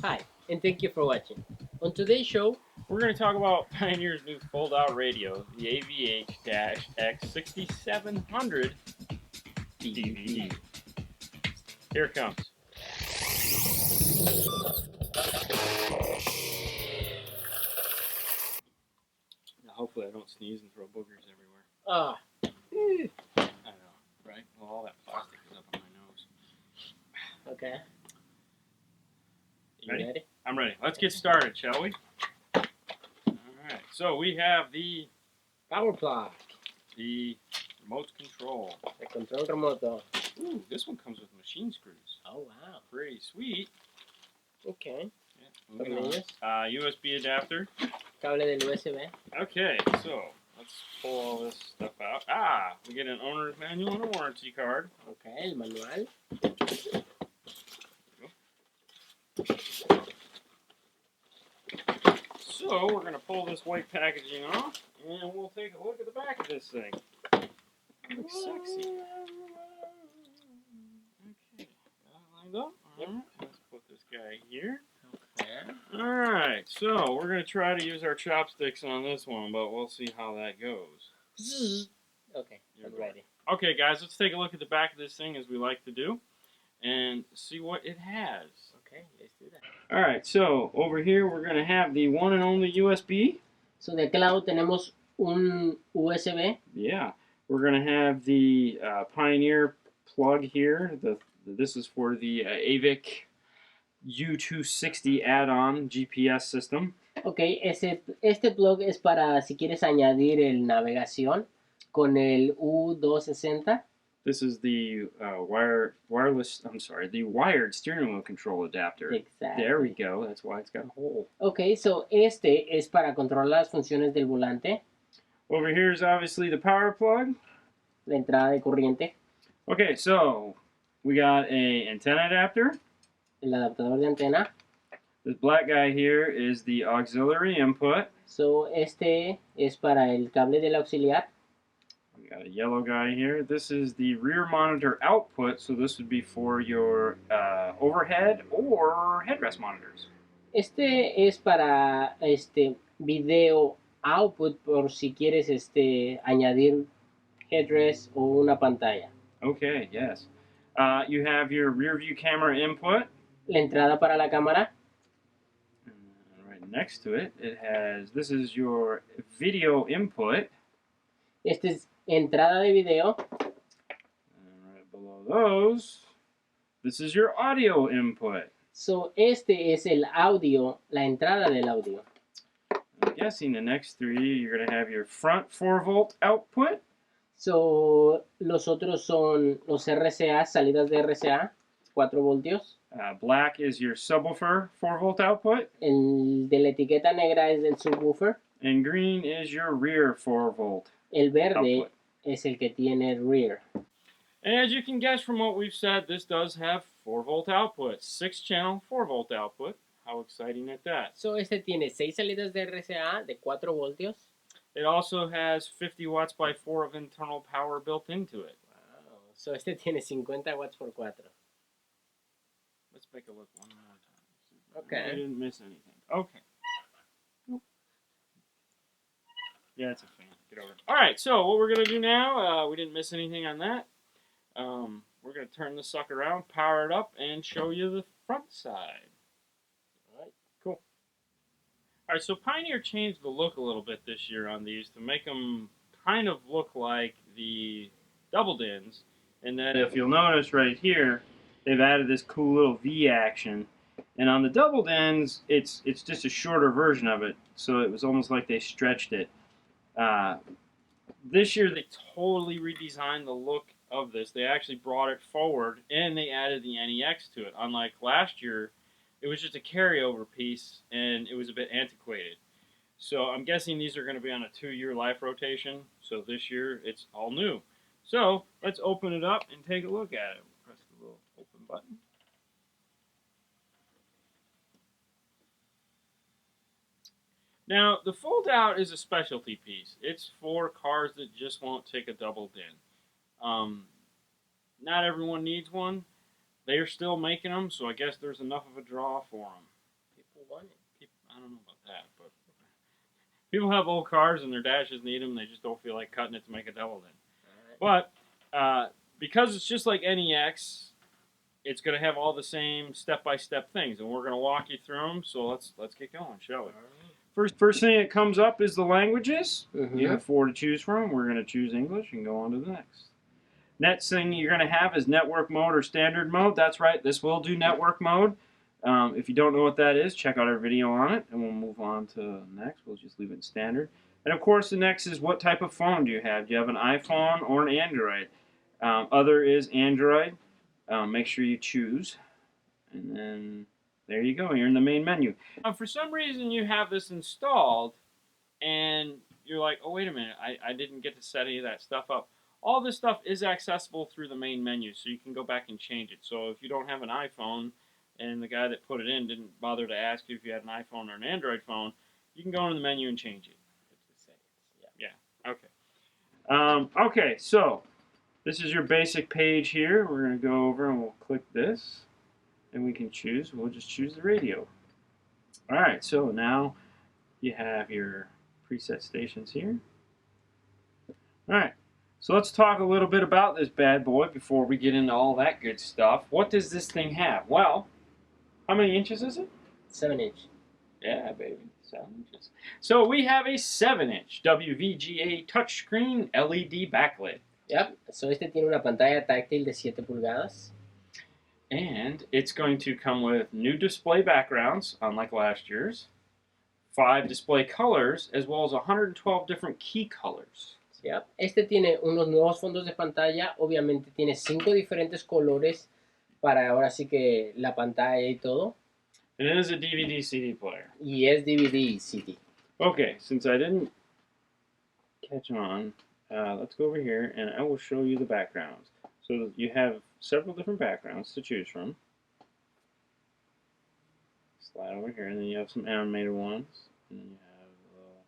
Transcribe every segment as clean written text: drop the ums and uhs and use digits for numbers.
Hi, and thank you for watching. On today's show, We're going to talk about Pioneer's new fold-out radio, the AVH X6700dvd. Here it comes. Now, hopefully I don't sneeze and throw boogers everywhere. ah, I know, right? Well, all that plastic is up on my nose. okay. You Ready? ready? I'm ready. Let's get started, shall we? Alright, so we have the Power plug, remote control. the control remote. Ooh, this one comes with machine screws. Oh wow. Pretty sweet. Okay. Yeah, moving Tornillos. on. USB adapter. Cable del USB. Okay, so let's pull all this stuff out. We get an owner's manual and a warranty card. Okay, el manual. So we're going to pull this white packaging off, and we'll take a look at the back of this thing. Looks sexy. Okay, got it lined up. All right, let's put this guy here. Okay. All right, so we're going to try to use our chopsticks on this one, but we'll see how that goes. Okay, I'm ready. Okay, guys, let's take a look at the back of this thing as we like to do and see what it has. Okay, let's do that. All right, so over here we're going to have the one and only USB. So de aquel lado tenemos un USB. Yeah, we're going to have the Pioneer plug here. This is for the AVH U260 add-on GPS system. Okay, este plug es para si quieres añadir el navegación con el U260. This is the the wired steering wheel control adapter. Exactly. There we go. That's why it's got a hole. Okay, so este es para controlar las funciones del volante. Over here is obviously the power plug. La entrada de corriente. Okay, so we got a antenna adapter. El adaptador de antena. This black guy here is the auxiliary input. So este es para el cable del auxiliar. We got a yellow guy here. This is the rear monitor output, so this would be for your overhead or headrest monitors. Este es para video output por si quieres añadir headrest o una pantalla. Okay, yes. You have your rear view camera input. La entrada para la cámara. And right next to it, this is your video input. Este es entrada de video. And right below those, this is your audio input. So este es el audio, la entrada del audio. I'm guessing the next three, you're going to have your front 4-volt output. So los otros son los RCA, salidas de RCA, 4 voltios. Black is your subwoofer 4-volt output. El de la etiqueta negra es el subwoofer. And green is your rear 4-volt. El verde output. Es el que tiene rear. And as you can guess from what we've said, this does have 4-volt output. 6-channel 4-volt output. How exciting is that? So este tiene 6 salidas de RCA de 4 voltios. It also has 50 watts by 4 of internal power built into it. Wow. So este tiene 50 watts por 4. Let's make a look one more time. Okay. I didn't miss anything. Okay. Yeah, it's a fan. Get over it. All right, so what we're going to do now, we didn't miss anything on that. We're going to turn this sucker around, power it up, and show you the front side. All right, cool. All right, so Pioneer changed the look a little bit this year on these to make them kind of look like the double DINs. And then if you'll notice right here, they've added this cool little V action. And on the double DINs, it's just a shorter version of it. So it was almost like they stretched it. This year they totally redesigned the look of this. They actually brought it forward and they added the NEX to it. Unlike last year, it was just a carryover piece and it was a bit antiquated. So I'm guessing these are going to be on a 2-year life rotation. So this year it's all new. So let's open it up and take a look at it. Press the little open button. Now, the fold-out is a specialty piece. It's for cars that just won't take a double DIN. Not everyone needs one. They are still making them, so I guess there's enough of a draw for them. People want it. I don't know about that, but people have old cars and their dashes need them. They just don't feel like cutting it to make a double din. But because it's just like NEX, it's going to have all the same step-by-step things, and we're going to walk you through them. So let's get going, shall we? First thing that comes up is the languages. You have 4 to choose from. We're going to choose English and go on to the next. Next thing you're going to have is network mode or standard mode. That's right, this will do network mode. If you don't know what that is, check out our video on it, and we'll move on to next. We'll just leave it in standard. And of course, the next is what type of phone do you have? Do you have an iPhone or an Android? Other is Android. Make sure you choose. And then there you go. You're in the main menu. For some reason, you have this installed, and you're like, oh, wait a minute. I didn't get to set any of that stuff up. All this stuff is accessible through the main menu, so you can go back and change it. So if you don't have an iPhone, and the guy that put it in didn't bother to ask you if you had an iPhone or an Android phone, you can go into the menu and change it. Yeah. Okay. Okay, so this is your basic page here. We're going to go over and we'll click this, and we can choose. We'll just choose the radio. All right, so now you have your preset stations here. All right, so let's talk a little bit about this bad boy before we get into all that good stuff. What does this thing have? Well, how many inches is it? 7-inch. Yeah, baby, 7 inches. So we have a 7-inch WVGA touchscreen LED backlit. Yep, so este tiene una pantalla táctil de 7 pulgadas. And it's going to come with new display backgrounds, unlike last year's, 5 display colors, as well as 112 different key colors. Yep. Este tiene unos nuevos fondos de pantalla, obviamente tiene 5 diferentes colores para ahora sí que la pantalla y todo. And it is a DVD CD player. Y es DVD CD. Okay, since I didn't catch on, let's go over here and I will show you the backgrounds. So you have several different backgrounds to choose from. Slide over here, and then you have some animated ones. And then you have a little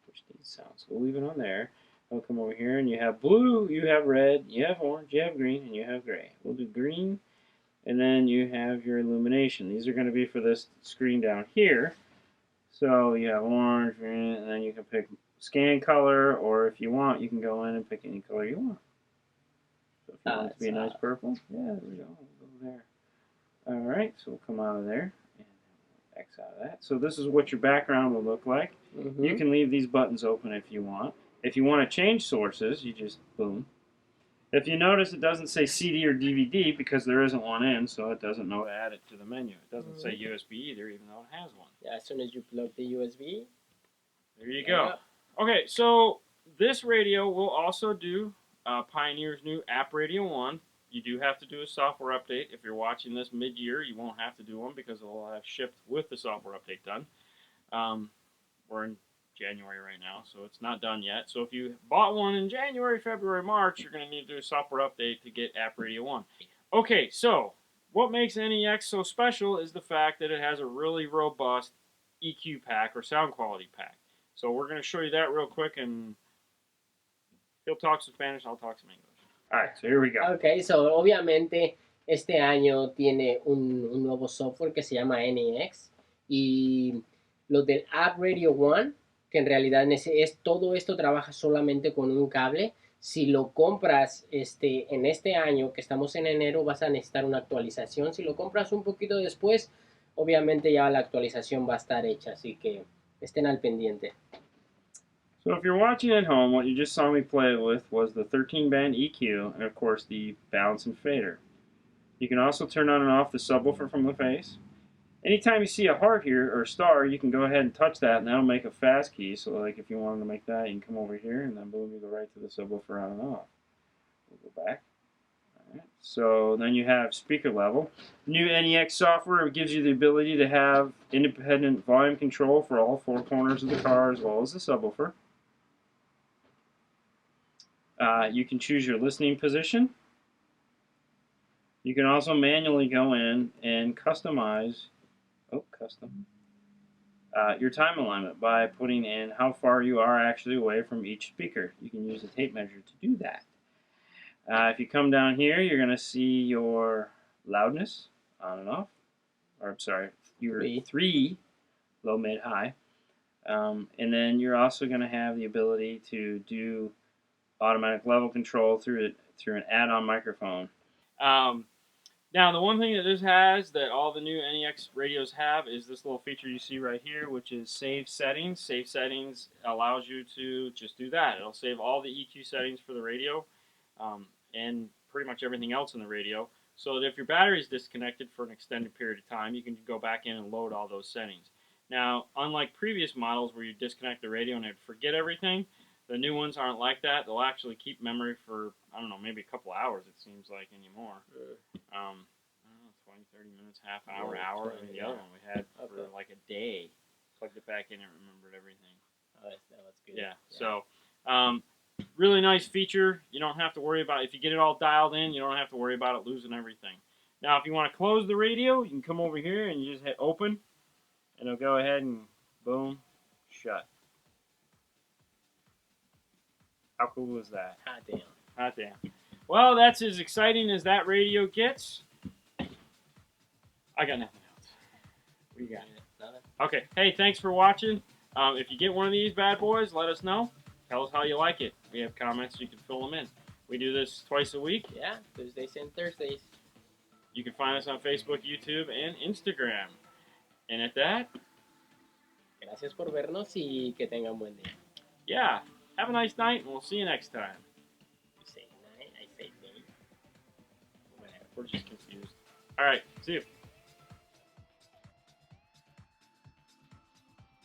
push these sounds. So we'll leave it on there. I'll come over here, and you have blue, you have red, you have orange, you have green, and you have gray. We'll do green, and then you have your illumination. These are going to be for this screen down here. So you have orange, green, and then you can pick scan color, or if you want, you can go in and pick any color you want. So if you want it to be a nice purple, yeah, there we go. We'll go there. All right, so we'll come out of there and X out of that. So this is what your background will look like. You can leave these buttons open if you want. If you want to change sources, you just boom. If you notice, it doesn't say CD or DVD because there isn't one in, so it doesn't know to add it to the menu. It doesn't say USB either, even though it has one. Yeah, as soon as you plug the USB. There you go. Okay, so this radio will also do Pioneer's new App Radio 1. You do have to do a software update. If you're watching this mid-year, you won't have to do one because it'll have shipped with the software update done. We're in January right now, so it's not done yet. So if you bought one in January, February, March, you're going to need to do a software update to get App Radio 1. Okay, so what makes NEX so special is the fact that it has a really robust EQ pack or sound quality pack. So we're going to show you that real quick, and he'll talk some Spanish, I'll talk some English. All right, so here we go. Okay, so obviamente este año tiene un nuevo software que se llama NEX y lo del App Radio 1, que en realidad todo esto trabaja solamente con un cable. Si lo compras en este año, que estamos en enero, vas a necesitar una actualización. Si lo compras un poquito después, obviamente ya la actualización va a estar hecha, así que estén al pendiente. So if you're watching at home, what you just saw me play with was the 13-band EQ and, of course, the balance and fader. You can also turn on and off the subwoofer from the face. Anytime you see a heart here, or a star, you can go ahead and touch that, and that'll make a fast key. So like if you wanted to make that, you can come over here, and then boom, you go right to the subwoofer on and off. We'll go back. All right. So then you have speaker level. New NEX software gives you the ability to have independent volume control for all 4 corners of the car, as well as the subwoofer. You can choose your listening position. You can also manually go in and customize your time alignment by putting in how far you are actually away from each speaker. You can use a tape measure to do that. If you come down here, you're going to see your loudness on and off. Or, sorry, your 3 low, mid, high. And then you're also going to have the ability to do automatic level control through an add-on microphone. Now, the one thing that this has that all the new NEX radios have is this little feature you see right here, which is Save Settings. Save Settings allows you to just do that. It'll save all the EQ settings for the radio and pretty much everything else in the radio, so that if your battery is disconnected for an extended period of time, you can go back in and load all those settings. Now, unlike previous models where you disconnect the radio and it'd forget everything, the new ones aren't like that. They'll actually keep memory for, I don't know, maybe a couple hours, it seems like, anymore. I don't know, 20, 30 minutes, half hour, hour. And the other one we had for like a day. Plugged it back in and remembered everything. Oh, that's good. Yeah. So, really nice feature. You don't have to worry about, if you get it all dialed in, you don't have to worry about it losing everything. Now, if you want to close the radio, you can come over here and you just hit open, and it'll go ahead and boom, shut. How cool is that? Hot damn. Hot damn. Well, that's as exciting as that radio gets. I got nothing else. What do you got? Nothing. Okay. Hey, thanks for watching. If you get one of these bad boys, let us know. Tell us how you like it. We have comments. You can fill them in. We do this twice a week. Yeah, Tuesdays and Thursdays. You can find us on Facebook, YouTube, and Instagram. And at that, gracias por vernos y que tengan buen día. Yeah. Have a nice night, and we'll see you next time. You say night, I say day. We're just confused. All right. See you.